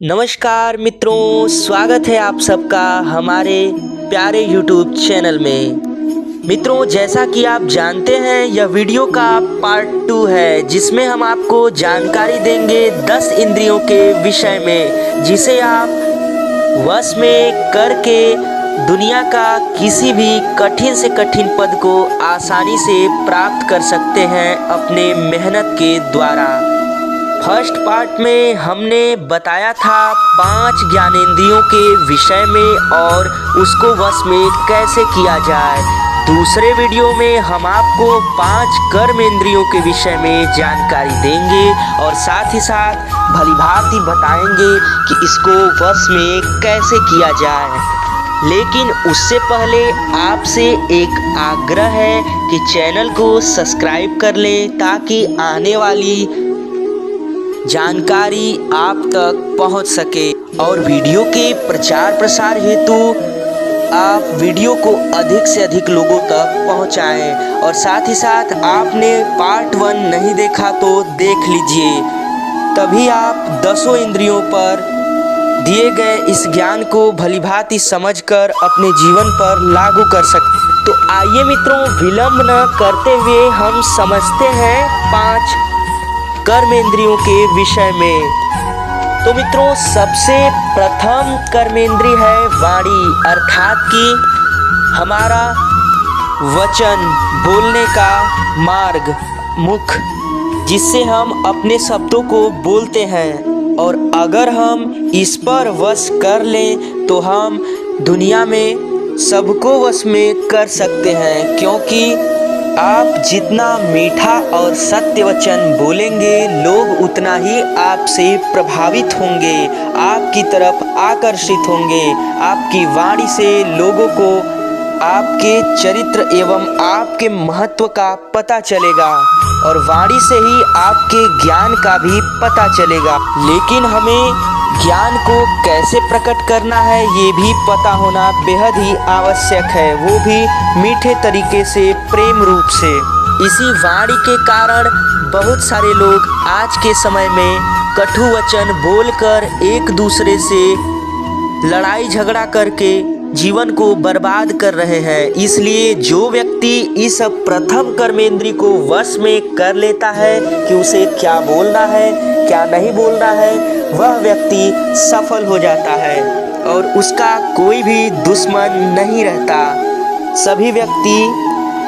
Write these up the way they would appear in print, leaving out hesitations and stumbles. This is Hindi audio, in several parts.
नमस्कार मित्रों, स्वागत है आप सबका हमारे प्यारे YouTube चैनल में। मित्रों, जैसा कि आप जानते हैं यह वीडियो का पार्ट 2 है जिसमें हम आपको जानकारी देंगे 10 इंद्रियों के विषय में जिसे आप वश में करके दुनिया का किसी भी कठिन से कठिन पद को आसानी से प्राप्त कर सकते हैं अपने मेहनत के द्वारा। फर्स्ट पार्ट में हमने बताया था 5 ज्ञानेंद्रियों के विषय में और उसको वश में कैसे किया जाए। दूसरे वीडियो में हम आपको 5 कर्मेंद्रियों के विषय में जानकारी देंगे और साथ ही साथ भलीभांति बताएंगे कि इसको वश में कैसे किया जाए। लेकिन उससे पहले आपसे एक आग्रह है कि चैनल को सब्सक्राइब कर लें ताकि आने वाली जानकारी आप तक पहुंच सके और वीडियो के प्रचार प्रसार हेतु आप वीडियो को अधिक से अधिक लोगों तक पहुंचाएं। और साथ ही साथ आपने पार्ट 1 नहीं देखा तो देख लीजिए, तभी आप 10 इंद्रियों पर दिए गए इस ज्ञान को भलीभांति समझकर अपने जीवन पर लागू कर सकते। तो आइए मित्रों, विलंब न करते हुए हम समझते हैं 5 कर्मेंद्रियों के विषय में। तो मित्रों, सबसे प्रथम कर्मेंद्री है वाणी, अर्थात कि हमारा वचन बोलने का मार्ग, मुख, जिससे हम अपने शब्दों को बोलते हैं। और अगर हम इस पर वश कर लें तो हम दुनिया में सबको वश में कर सकते हैं, क्योंकि आप जितना मीठा और सत्य वचन बोलेंगे लोग उतना ही आपसे प्रभावित होंगे, आपकी तरफ आकर्षित होंगे। आपकी वाणी से लोगों को आपके चरित्र एवं आपके महत्व का पता चलेगा और वाणी से ही आपके ज्ञान का भी पता चलेगा। लेकिन हमें ज्ञान को कैसे प्रकट करना है ये भी पता होना बेहद ही आवश्यक है, वो भी मीठे तरीके से, प्रेम रूप से। इसी वाणी के कारण बहुत सारे लोग आज के समय में कटु वचन बोलकर एक दूसरे से लड़ाई झगड़ा करके जीवन को बर्बाद कर रहे हैं। इसलिए जो व्यक्ति इस प्रथम कर्मेंद्री को वश में कर लेता है कि उसे क्या बोलना है क्या नहीं बोलना है, वह व्यक्ति सफल हो जाता है और उसका कोई भी दुश्मन नहीं रहता, सभी व्यक्ति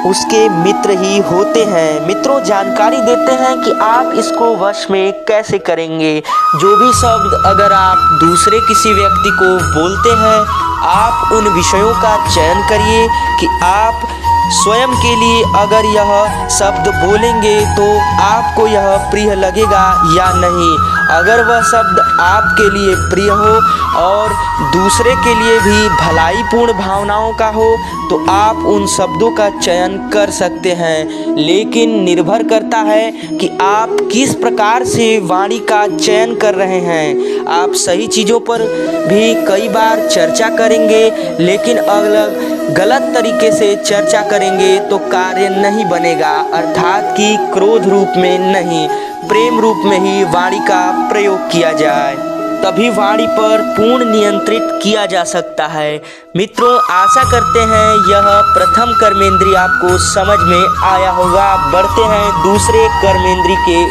उसके मित्र ही होते हैं। मित्रों, जानकारी देते हैं कि आप इसको वश में कैसे करेंगे। जो भी शब्द अगर आप दूसरे किसी व्यक्ति को बोलते हैं, आप उन विषयों का चयन करिए कि आप स्वयं के लिए अगर यह शब्द बोलेंगे तो आपको यह प्रिय लगेगा या नहीं। अगर वह शब्द आपके लिए प्रिय हो और दूसरे के लिए भी भलाईपूर्ण भावनाओं का हो तो आप उन शब्दों का चयन कर सकते हैं। लेकिन निर्भर करता है कि आप किस प्रकार से वाणी का चयन कर रहे हैं। आप सही चीज़ों पर भी कई बार चर्चा करेंगे, लेकिन अलग गलत तरीके से चर्चा करेंगे तो कार्य नहीं बनेगा, अर्थात कि क्रोध रूप में नहीं, प्रेम रूप में ही वाणी का प्रयोग किया जाए, तभी वाणी पर पूर्ण नियंत्रित किया जा सकता है। मित्रों, आशा करते हैं यह प्रथम कर्मेंद्री आपको समझ में आया होगा। बढ़ते हैं दूसरे कर्मेंद्री के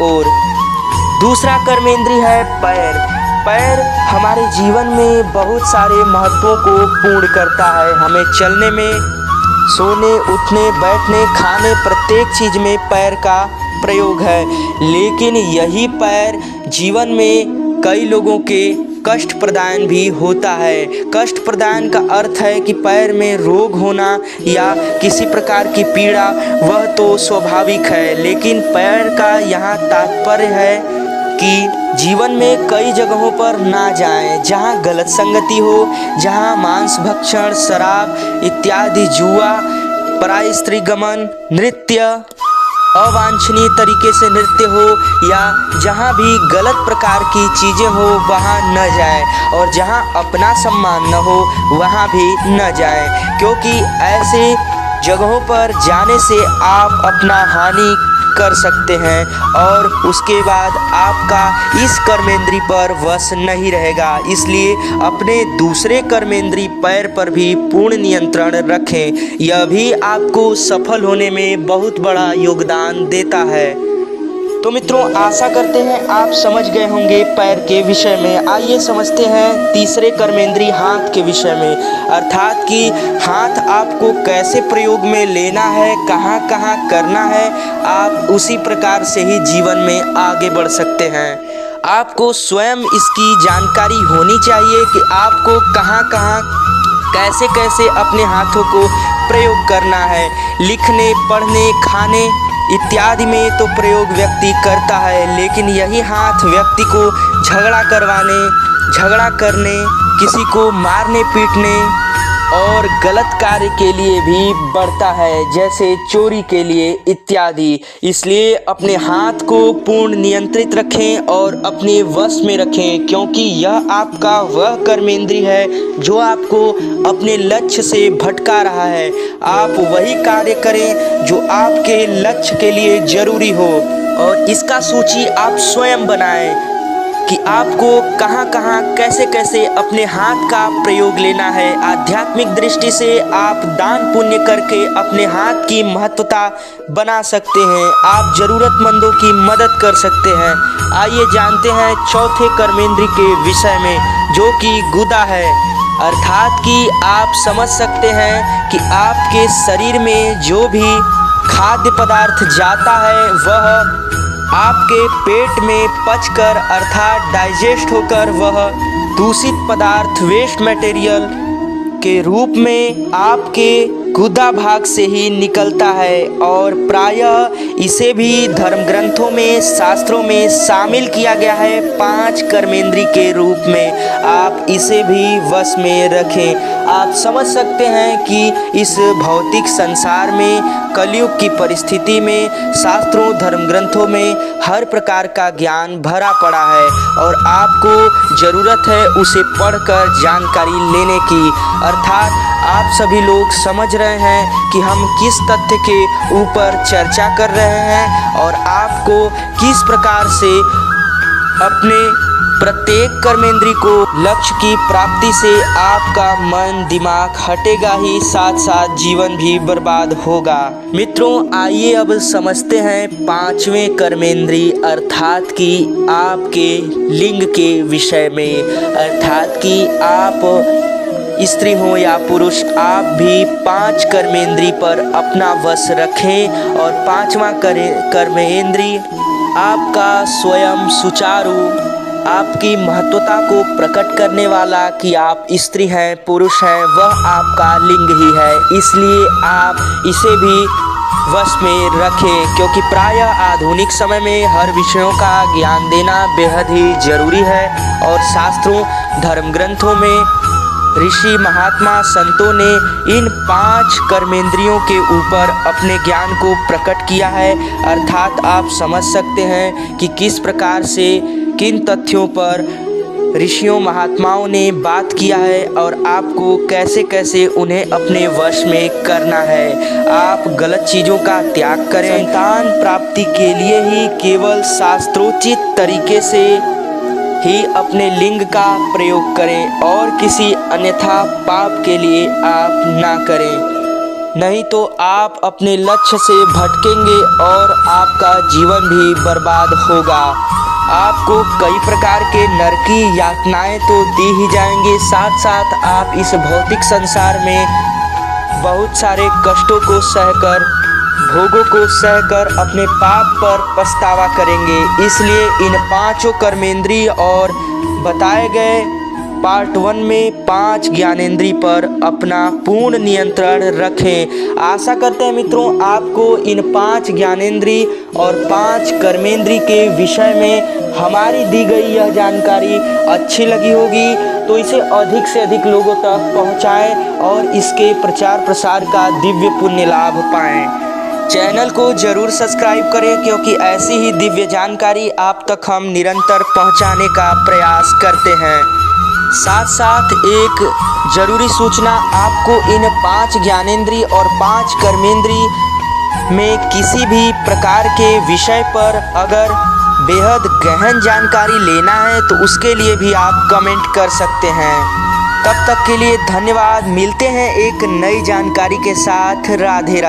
ओर। दूसरा कर्मेंद्री है पैर। पैर हमारे जीवन में बहुत सारे महत्वों को पूर्ण करता है। हमें चलने में, सोने, उठने, बैठने, खाने, प्रत्येक चीज़ में पैर का प्रयोग है। लेकिन यही पैर जीवन में कई लोगों के कष्ट प्रदान भी होता है। कष्ट प्रदान का अर्थ है कि पैर में रोग होना या किसी प्रकार की पीड़ा, वह तो स्वाभाविक है। लेकिन पैर का यहाँ तात्पर्य है कि जीवन में कई जगहों पर ना जाएं, जहाँ गलत संगति हो, जहाँ मांस भक्षण, शराब इत्यादि, जुआ, पराई स्त्री गमन, नृत्य, अवांछनीय तरीके से नृत्य हो, या जहाँ भी गलत प्रकार की चीज़ें हो वहाँ न जाए, और जहाँ अपना सम्मान न हो वहाँ भी न जाए, क्योंकि ऐसे जगहों पर जाने से आप अपना हानि कर सकते हैं और उसके बाद आपका इस कर्मेंद्री पर वश नहीं रहेगा। इसलिए अपने दूसरे कर्मेंद्री पैर पर भी पूर्ण नियंत्रण रखें। यह भी आपको सफल होने में बहुत बड़ा योगदान देता है। तो मित्रों, आशा करते हैं आप समझ गए होंगे पैर के विषय में। आइए समझते हैं तीसरे कर्मेंद्री हाथ के विषय में, अर्थात कि हाथ आपको कैसे प्रयोग में लेना है, कहाँ कहाँ करना है। आप उसी प्रकार से ही जीवन में आगे बढ़ सकते हैं। आपको स्वयं इसकी जानकारी होनी चाहिए कि आपको कहाँ कहाँ कैसे कैसे अपने हाथों को प्रयोग करना है। लिखने, पढ़ने, खाने इत्यादि में तो प्रयोग व्यक्ति करता है, लेकिन यही हाथ व्यक्ति को झगड़ा करवाने, झगड़ा करने, किसी को मारने पीटने और गलत कार्य के लिए भी बढ़ता है, जैसे चोरी के लिए इत्यादि। इसलिए अपने हाथ को पूर्ण नियंत्रित रखें और अपने वश में रखें, क्योंकि यह आपका वह कर्मेंद्री है जो आपको अपने लक्ष्य से भटका रहा है। आप वही कार्य करें जो आपके लक्ष्य के लिए जरूरी हो और इसका सूची आप स्वयं बनाएं कि आपको कहाँ कहाँ कैसे कैसे अपने हाथ का प्रयोग लेना है। आध्यात्मिक दृष्टि से आप दान पुण्य करके अपने हाथ की महत्वता बना सकते हैं। आप जरूरतमंदों की मदद कर सकते हैं। आइए जानते हैं चौथे कर्मेंद्री के विषय में, जो कि गुदा है। अर्थात कि आप समझ सकते हैं कि आपके शरीर में जो भी खाद्य पदार्थ जाता है वह आपके पेट में पचकर अर्थात डाइजेस्ट होकर वह दूषित पदार्थ वेस्ट मटेरियल के रूप में आपके गुदा भाग से ही निकलता है और प्रायः इसे भी धर्म ग्रंथों में, शास्त्रों में शामिल किया गया है 5 कर्मेंद्री के रूप में। आप इसे भी वश में रखें। आप समझ सकते हैं कि इस भौतिक संसार में, कलयुग की परिस्थिति में, शास्त्रों, धर्म ग्रंथों में हर प्रकार का ज्ञान भरा पड़ा है और आपको ज़रूरत है उसे पढ़कर जानकारी लेने की। अर्थात आप सभी लोग समझ रहे हैं कि हम किस तथ्य के ऊपर चर्चा कर रहे हैं और आपको किस प्रकार से अपने प्रत्येक कर्मेंद्री को लक्ष्य की प्राप्ति से आपका मन दिमाग हटेगा ही, साथ साथ जीवन भी बर्बाद होगा। मित्रों, आइए अब समझते हैं 5वें कर्मेंद्री अर्थात कि आपके लिंग के विषय में। अर्थात कि आप स्त्री हो या पुरुष, आप भी 5 कर्मेंद्री पर अपना वश रखें और 5वां कर्मेंद्री आपका स्वयं सुचारू, आपकी महत्वता को प्रकट करने वाला कि आप स्त्री हैं, पुरुष हैं, वह आपका लिंग ही है। इसलिए आप इसे भी वश में रखें, क्योंकि प्रायः आधुनिक समय में हर विषयों का ज्ञान देना बेहद ही जरूरी है और शास्त्रों, धर्म ग्रंथों में ऋषि महात्मा संतों ने इन 5 कर्मेंद्रियों के ऊपर अपने ज्ञान को प्रकट किया है। अर्थात आप समझ सकते हैं कि किस प्रकार से, किन तथ्यों पर ऋषियों महात्माओं ने बात किया है और आपको कैसे कैसे उन्हें अपने वश में करना है। आप गलत चीज़ों का त्याग करें। संतान प्राप्ति के लिए ही केवल शास्त्रोचित तरीके से ही अपने लिंग का प्रयोग करें और किसी अन्यथा पाप के लिए आप ना करें, नहीं तो आप अपने लक्ष्य से भटकेंगे और आपका जीवन भी बर्बाद होगा। आपको कई प्रकार के नरकी यातनाएं तो दी ही जाएंगे, साथ साथ आप इस भौतिक संसार में बहुत सारे कष्टों को सहकर, भोगों को सहकर अपने पाप पर पछतावा करेंगे। इसलिए इन 5 कर्मेंद्री और बताए गए पार्ट 1 में 5 ज्ञानेंद्री पर अपना पूर्ण नियंत्रण रखें। आशा करते हैं मित्रों आपको इन 5 ज्ञानेंद्री और 5 कर्मेंद्री के विषय में हमारी दी गई यह जानकारी अच्छी लगी होगी, तो इसे अधिक से अधिक लोगों तक पहुंचाएं और इसके प्रचार प्रसार का दिव्य पुण्य लाभ पाएं। चैनल को जरूर सब्सक्राइब करें, क्योंकि ऐसी ही दिव्य जानकारी आप तक हम निरंतर पहुंचाने का प्रयास करते हैं। साथ साथ एक जरूरी सूचना, आपको इन 5 ज्ञानेंद्री और 5 कर्मेंद्री में किसी भी प्रकार के विषय पर अगर बेहद गहन जानकारी लेना है तो उसके लिए भी आप कमेंट कर सकते हैं। तब तक के लिए धन्यवाद। मिलते हैं एक नई जानकारी के साथ। राधे राधे।